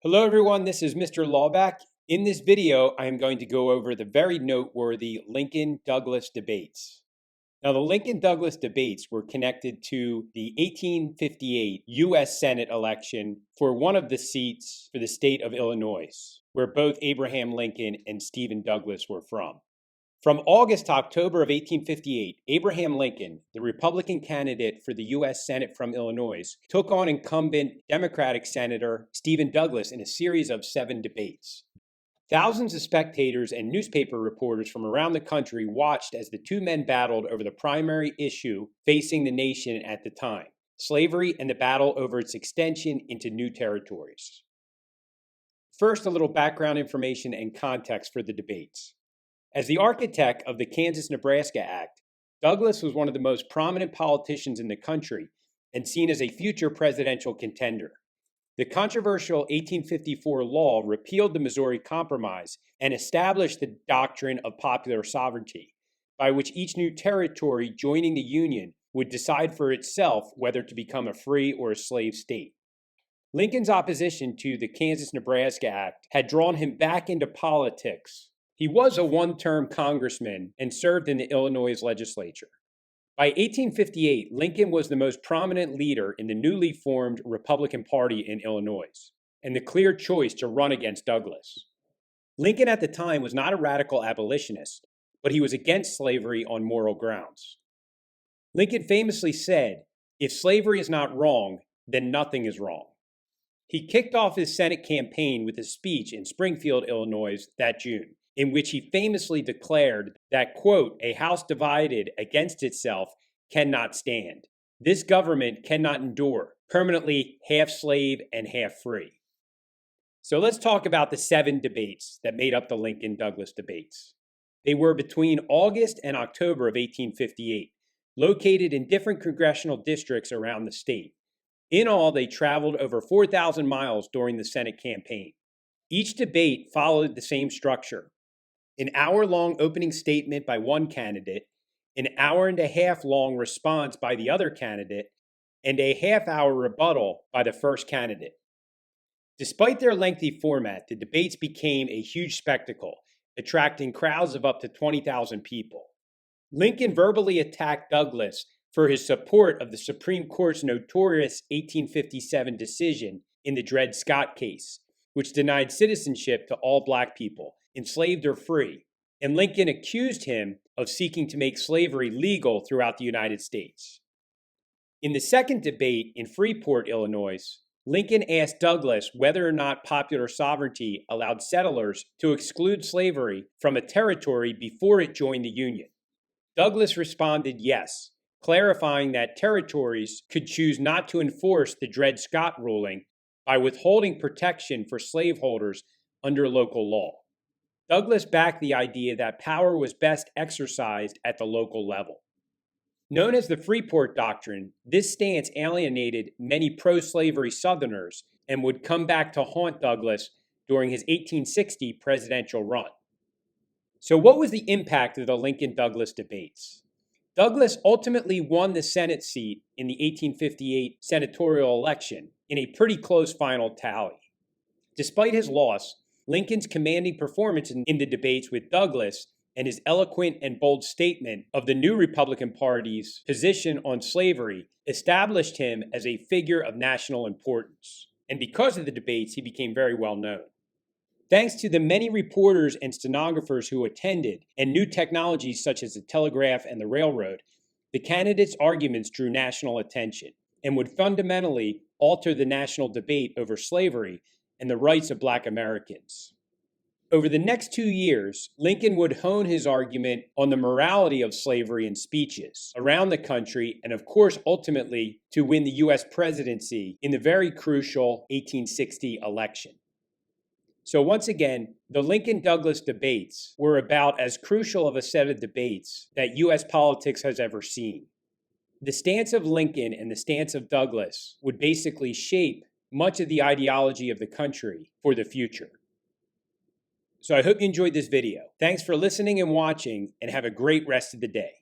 Hello everyone, this is Mr. Laubach. In this video, I am going to go over the very noteworthy Lincoln-Douglas debates. Now, the Lincoln-Douglas debates were connected to the 1858 U.S. Senate election for one of the seats for the state of Illinois, where both Abraham Lincoln and Stephen Douglas were from. From August to October of 1858, Abraham Lincoln, the Republican candidate for the U.S. Senate from Illinois, took on incumbent Democratic Senator Stephen Douglas in a series of 7 debates. Thousands of spectators and newspaper reporters from around the country watched as the two men battled over the primary issue facing the nation at the time, slavery and the battle over its extension into new territories. First, a little background information and context for the debates. As the architect of the Kansas-Nebraska Act, Douglas was one of the most prominent politicians in the country and seen as a future presidential contender. The controversial 1854 law repealed the Missouri Compromise and established the doctrine of popular sovereignty, by which each new territory joining the Union would decide for itself whether to become a free or a slave state. Lincoln's opposition to the Kansas-Nebraska Act had drawn him back into politics. He was a one-term congressman and served in the Illinois legislature. By 1858, Lincoln was the most prominent leader in the newly formed Republican Party in Illinois, and the clear choice to run against Douglas. Lincoln at the time was not a radical abolitionist, but he was against slavery on moral grounds. Lincoln famously said, "If slavery is not wrong, then nothing is wrong." He kicked off his Senate campaign with a speech in Springfield, Illinois that June, in which he famously declared that, quote, "A house divided against itself cannot stand. This government cannot endure, permanently half slave and half free." So let's talk about the 7 debates that made up the Lincoln-Douglas debates. They were between August and October of 1858, located in different congressional districts around the state. In all, they traveled over 4,000 miles during the Senate campaign. Each debate followed the same structure: an hour-long opening statement by one candidate, an hour-and-a-half-long response by the other candidate, and a half-hour rebuttal by the first candidate. Despite their lengthy format, the debates became a huge spectacle, attracting crowds of up to 20,000 people. Lincoln verbally attacked Douglas for his support of the Supreme Court's notorious 1857 decision in the Dred Scott case, which denied citizenship to all Black people, enslaved or free, and Lincoln accused him of seeking to make slavery legal throughout the United States. In the second debate in Freeport, Illinois, Lincoln asked Douglas whether or not popular sovereignty allowed settlers to exclude slavery from a territory before it joined the Union. Douglas responded yes, clarifying that territories could choose not to enforce the Dred Scott ruling by withholding protection for slaveholders under local law. Douglas backed the idea that power was best exercised at the local level. Known as the Freeport Doctrine, this stance alienated many pro-slavery Southerners and would come back to haunt Douglas during his 1860 presidential run. So what was the impact of the Lincoln-Douglas debates? Douglas ultimately won the Senate seat in the 1858 senatorial election in a pretty close final tally. Despite his loss, Lincoln's commanding performance in the debates with Douglas and his eloquent and bold statement of the new Republican Party's position on slavery established him as a figure of national importance. And because of the debates, he became very well known. Thanks to the many reporters and stenographers who attended and new technologies such as the telegraph and the railroad, the candidates' arguments drew national attention and would fundamentally alter the national debate over slavery and the rights of Black Americans. Over the next 2 years, Lincoln would hone his argument on the morality of slavery in speeches around the country and, of course, ultimately to win the U.S. presidency in the very crucial 1860 election. So once again, the Lincoln-Douglas debates were about as crucial of a set of debates that U.S. politics has ever seen. The stance of Lincoln and the stance of Douglas would basically shape much of the ideology of the country for the future. So I hope you enjoyed this video. Thanks for listening and watching, and have a great rest of the day.